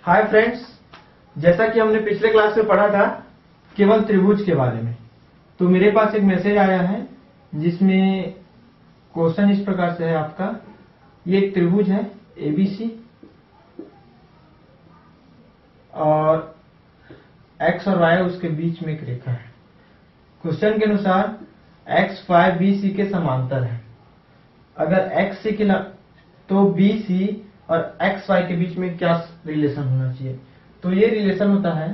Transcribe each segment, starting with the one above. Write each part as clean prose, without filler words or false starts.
Hi friends, जैसा कि हमने पिछले क्लास में पढ़ा था केवल त्रिभुज के बारे में, तो मेरे पास एक मैसेज आया है जिसमें क्वेश्चन इस प्रकार से है आपका। ये एक त्रिभुज है एबीसी और एक्स और वाई उसके बीच में एक रेखा है। क्वेश्चन के अनुसार एक्स वाई बी सी के समांतर है। अगर एक्स सी के तो बी सी और एक्स वाई के बीच में क्या रिलेशन होना चाहिए? तो ये रिलेशन होता है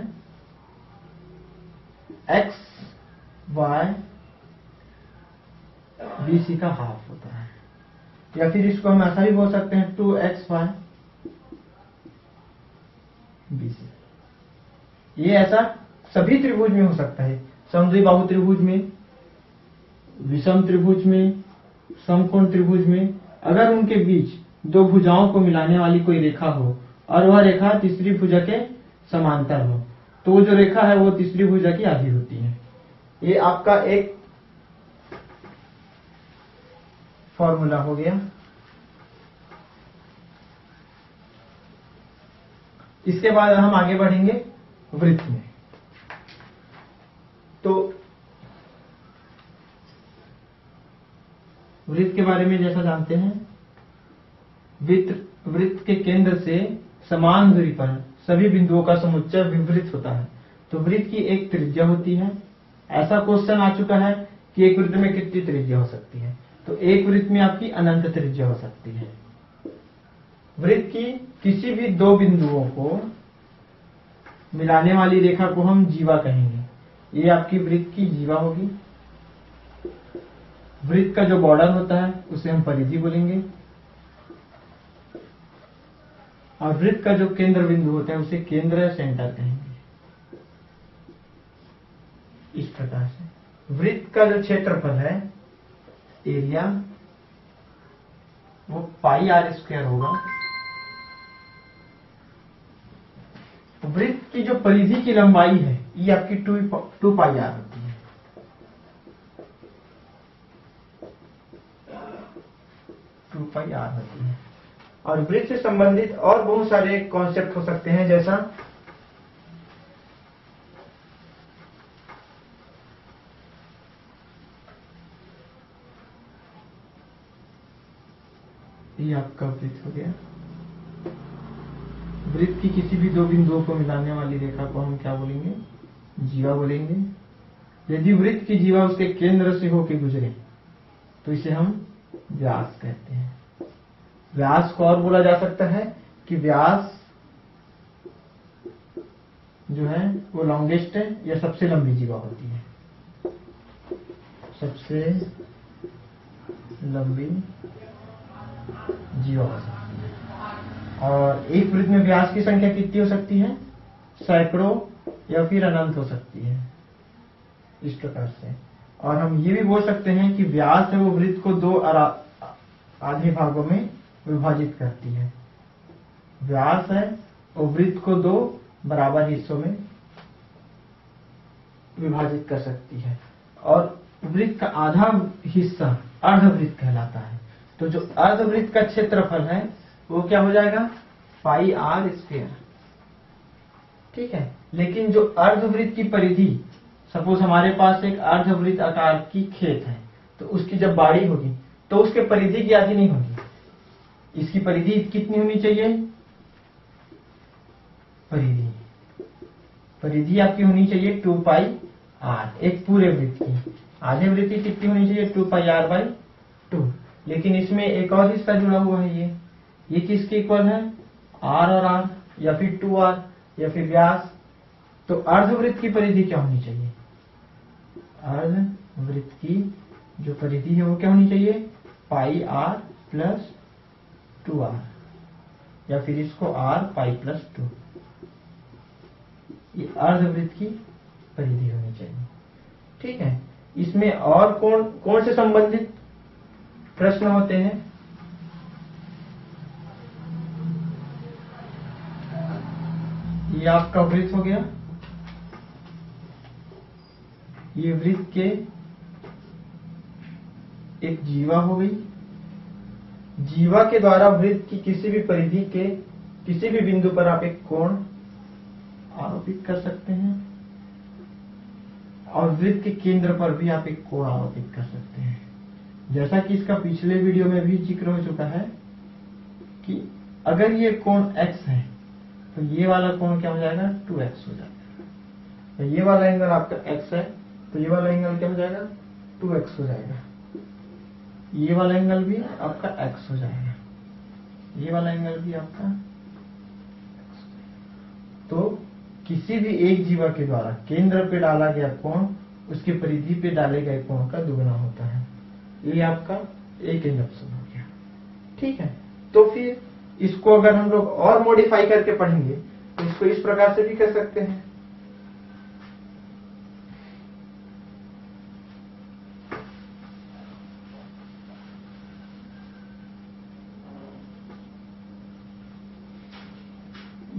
एक्स वाई बी सी का हाफ होता है, या फिर इसको हम ऐसा भी बोल सकते हैं 2x वाई बी सी। ये ऐसा सभी त्रिभुज में हो सकता है, समद्विबाहु त्रिभुज में, विषम त्रिभुज में, समकोण त्रिभुज में। अगर उनके बीच दो भुजाओं को मिलाने वाली कोई रेखा हो और वह रेखा तीसरी भुजा के समांतर हो, तो वो जो रेखा है वो तीसरी भुजा की आधी होती है। ये आपका एक फॉर्मूला हो गया। इसके बाद हम आगे बढ़ेंगे वृत्त में। तो वृत्त के बारे में जैसा जानते हैं, वृत्त के केंद्र से समान दूरी पर सभी बिंदुओं का समुच्चय विवृत्त होता है। तो वृत्त की एक त्रिज्या होती है। ऐसा क्वेश्चन आ चुका है कि एक वृत्त में कितनी त्रिज्या हो सकती है? तो एक वृत्त में आपकी अनंत त्रिज्या हो सकती है। वृत्त की किसी भी दो बिंदुओं को मिलाने वाली रेखा को हम जीवा कहेंगे। ये आपकी वृत्त की जीवा होगी। वृत्त का जो बॉर्डर होता है उसे हम परिधि बोलेंगे, और वृत्त का जो केंद्र बिंदु होता है उसे केंद्र या सेंटर कहेंगे। इस प्रकार से वृत्त का जो क्षेत्रफल है, एरिया, वो पाई आर स्क्वायर होगा। वृत्त की जो परिधि की लंबाई है ये आपकी 2 पाई आर होती है। पाई आर होती है। और वृत्त से संबंधित और बहुत सारे कॉन्सेप्ट हो सकते हैं, जैसा ये आपका वृत्त हो गया। वृत्त की किसी भी दो बिंदुओं को मिलाने वाली रेखा को हम क्या बोलेंगे? जीवा बोलेंगे। यदि वृत्त की जीवा उसके केंद्र से होकर गुजरे तो इसे हम व्यास कहते हैं। व्यास को और बोला जा सकता है कि व्यास जो है वो लॉन्गेस्ट है या सबसे लंबी जीवा होती है। सबसे लंबी जीवा हो सकती है। और एक वृत्त में व्यास की संख्या कितनी हो सकती है? सैकड़ों या फिर अनंत हो सकती है, इस प्रकार से। और हम ये भी बोल सकते हैं कि व्यास है वो वृत्त को दो आधे भागों में विभाजित करती है। व्यास है वो वृत्त को दो बराबर हिस्सों में विभाजित कर सकती है, और वृत्त का आधा हिस्सा अर्धवृत्त कहलाता है। तो जो अर्धवृत्त का क्षेत्रफल है वो क्या हो जाएगा? पाई आर स्क्वायर। ठीक है। लेकिन जो अर्धवृत्त की परिधि, सपोज हमारे पास एक अर्धवृत्त आकार की खेत है, तो उसकी जब बाड़ी होगी तो उसके परिधि की आधी नहीं होगी। इसकी परिधि कितनी होनी चाहिए? परिधि आपकी होनी चाहिए 2 पाई आर। एक पूरे वृत्त की आधे वृत्त की कितनी होनी चाहिए? 2 पाई आर बाई 2। लेकिन इसमें एक और हिस्सा जुड़ा हुआ है। ये किसके इक्वल है? आर और आर, या फिर 2r, या फिर व्यास। तो अर्धवृत्त की परिधि क्या होनी चाहिए? अर्धवृत्त की जो परिधि है वो क्या होनी चाहिए? पाई आर प्लस 2r, या फिर इसको r पाई प्लस 2। ये अर्धवृत्त की परिधि होनी चाहिए। ठीक है। इसमें और कौन से संबंधित प्रश्न होते हैं? ये आपका वृत्त हो गया। ये वृत्त के एक जीवा हो गई। जीवा के द्वारा वृत्त की किसी भी परिधि के किसी भी बिंदु पर आप एक कोण आरोपित कर सकते हैं और वृत्त के केंद्र पर भी आप एक कोण आरोपित कर सकते हैं। जैसा कि इसका पिछले वीडियो में भी जिक्र हो चुका है कि अगर ये कोण x है तो ये वाला कोण क्या हो जाएगा, 2x हो जाएगा। तो ये वाला एंगल आपका x है तो ये वाला एंगल क्या हो जाएगा, 2x हो जाएगा। ये वाला एंगल भी आपका x हो जाएगा, ये वाला एंगल भी आपका x। तो किसी भी एक जीवा के द्वारा केंद्र पे डाला गया कोण उसके परिधि पे डाले गए कोण का दुगना होता है। ये आपका एक इंडक्शन हो गया। ठीक है, तो फिर इसको अगर हम लोग और मॉडिफाई करके पढ़ेंगे तो इसको इस प्रकार से भी कर सकते हैं।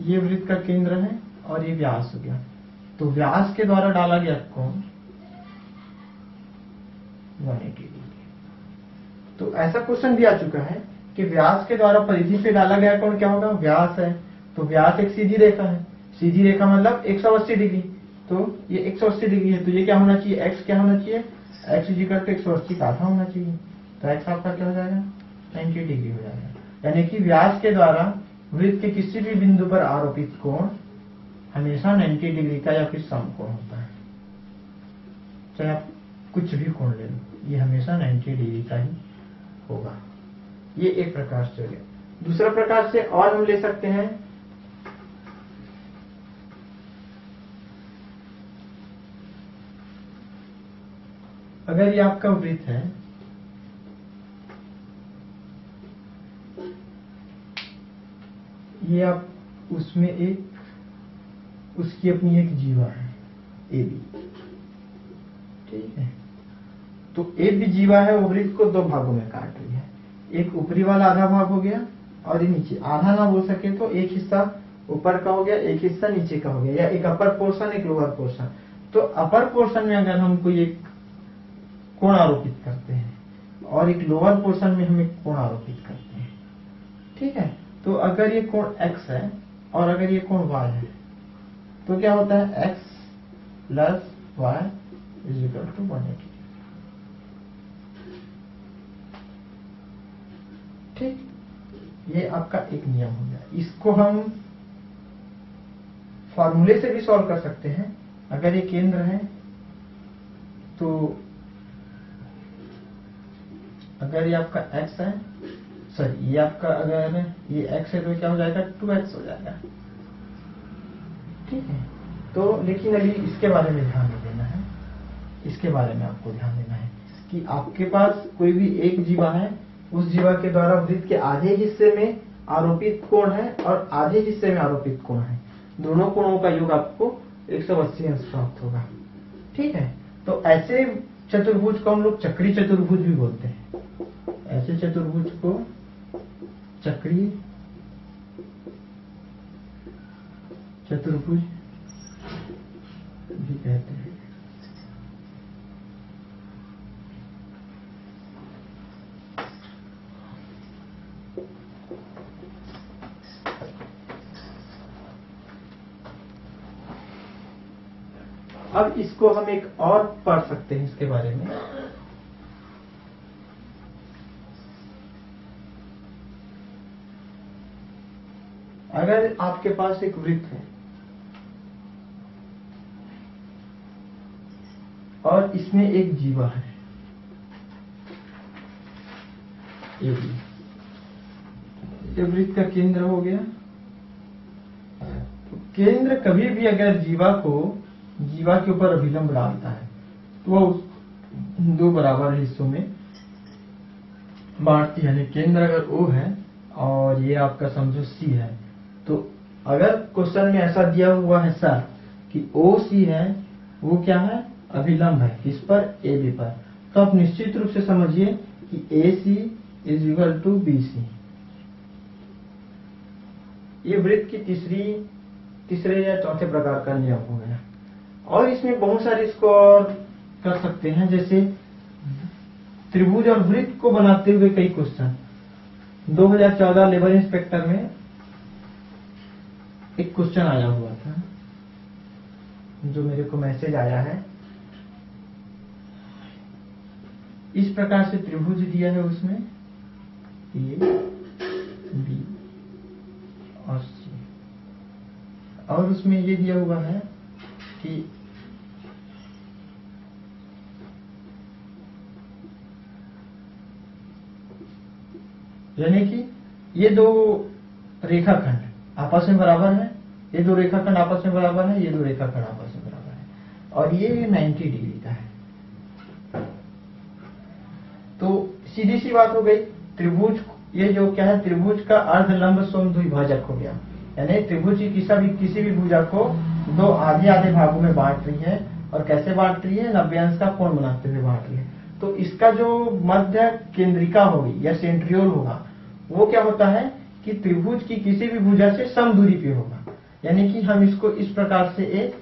ये वृत्त का केंद्र है और ये व्यास हो गया। तो व्यास के द्वारा डाला गया कोण 180 डिग्री। तो ऐसा क्वेश्चन भी आ चुका है कि व्यास के द्वारा परिधि पे डाला गया कोण क्या होगा, व्यास है तो व्यास एक सीधी रेखा है, सीधी रेखा मतलब 180 डिग्री। तो ये 180 डिग्री है तो ये क्या होना चाहिए, x क्या होना चाहिए, x = 180 का आधा होना चाहिए। तो x आपका क्या हो जाएगा, 90 डिग्री हो जाएगा। यानी कि व्यास के द्वारा वृत्त के किसी भी बिंदु पर आरोपित कोण हमेशा 90 डिग्री का या फिर समकोण होता है। चाहे आप कुछ भी कोण ले लो, ये हमेशा 90 डिग्री का ही होगा। ये एक प्रकार से हो गया। दूसरा प्रकार से और हम ले सकते हैं, अगर ये आपका वृत्त है ये आप उसमें एक उसकी अपनी एक जीवा है ए बी। ठीक है, तो ए बी जीवा है, वो वृत्त को दो भागों में काट रही है। एक ऊपरी वाला आधा भाग हो गया और ये नीचे आधा ना बोल सके तो एक हिस्सा ऊपर का हो गया, एक हिस्सा नीचे का हो गया, या एक अपर पोर्शन एक लोअर पोर्शन। तो अपर पोर्शन में अगर हम कोई एक कोण आरोपित करते हैं और एक लोअर पोर्शन में हम एक कोण आरोपित करते हैं। ठीक है, तो अगर ये कोण x है और अगर ये कोण y है तो क्या होता है, x + y = 180। ठीक, ये आपका एक नियम हो गया। इसको हम फॉर्मूले से भी सॉल्व कर सकते हैं। अगर ये केंद्र है तो अगर ये आपका x है, सॉरी ये आपका अगर ये x है तो क्या हो जाएगा, 2x हो जाएगा। ठीक है, तो लेकिन अभी इसके बारे में ध्यान नहीं देना है। इसके बारे में आपको ध्यान देना है कि आपके पास कोई भी एक जीवा है, उस जीवा के द्वारा वृत्त के आधे हिस्से में आरोपित कोण है और आधे हिस्से में आरोपित कोण है। दोनों कोणों का योग आपको 180 अंश प्राप्त होगा। ठीक है, तो ऐसे चतुर्भुज को हम लोग चक्रीय चतुर्भुज भी बोलते हैं। ऐसे चतुर्भुज को चक्रीय चतुर्भुज भी कहते हैं। अब इसको हम एक और पढ़ सकते हैं इसके बारे में। अगर आपके पास एक वृत्त है और इसमें एक जीवा है ये वृत्त का केंद्र हो गया। तो केंद्र कभी भी अगर जीवा के ऊपर अभिलंब डालता है तो वह दो बराबर हिस्सों में बांटती है। यानी केंद्र अगर O है और ये आपका समझो C है, तो अगर क्वेश्चन में ऐसा दिया हुआ है सर कि OC है, वो क्या है, अभिलंब है किस पर, AB पर, तो आप निश्चित रूप से समझिए कि AC = BC। ये वृत्त की तीसरे या चौथे प्रकार का नियम हो गया। और इसमें बहुत सारे इसको और कर सकते हैं, जैसे त्रिभुज और वृत्त को बनाते हुए कई क्वेश्चन 2014 लेबर इंस्पेक्टर में एक क्वेश्चन आया हुआ था, जो मेरे को मैसेज आया है। इस प्रकार से त्रिभुज दिया है, उसमें ए बी और सी, और उसमें ये दिया हुआ है कि यानी कि ये दो रेखाखंड आपस में बराबर है, ये दो रेखाखंड आपस में बराबर है, ये दो रेखाखंड आपस में बराबर है, और ये 90 डिग्री का है। तो सीधी सी बात हो गई, त्रिभुज ये जो क्या है, त्रिभुज का अर्धलंब समद्विभाजक हो गया। यानी त्रिभुज की किसी भी भुजा को दो आधे आधे भागों में बांट रही है, और कैसे बांट रही है, 90 अंश का कोण बनाते हुए बांट रही है। तो इसका जो मध्य केंद्रिका होगी या सेंट्रियोल होगा, वो क्या होता है कि त्रिभुज की किसी भी भुजा से सम दूरी पे होगा। यानी कि हम इसको इस प्रकार से एक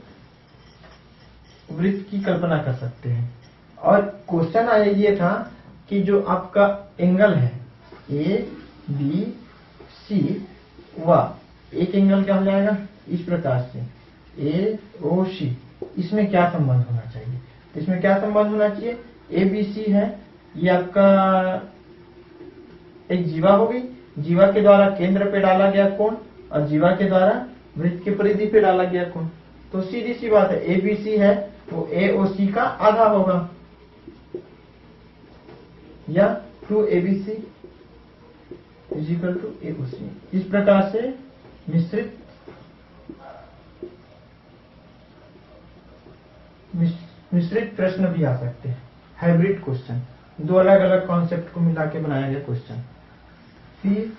वृत्त की कल्पना कर सकते हैं। और क्वेश्चन आया ये था कि जो आपका एंगल है ए बी सी, वह एक एंगल क्या हो जाएगा इस प्रकार से ए ओ सी, इसमें क्या संबंध होना चाहिए। तो इसमें क्या संबंध होना चाहिए, ए बी सी है, ये आपका एक जीवा होगी, जीवा के द्वारा केंद्र पे डाला गया कोण, और जीवा के द्वारा वृत्त की परिधि पे डाला गया कोण। तो सीधी सी बात है, ए बी सी है वो ए ओ सी का आधा होगा, या 2 ABC इज इक्वल टू ए ओ सी। इस प्रकार से मिश्रित प्रश्न भी आ सकते हैं, हाइब्रिड क्वेश्चन, दो अलग अलग कॉन्सेप्ट को मिला के बनाया गया क्वेश्चन। फिर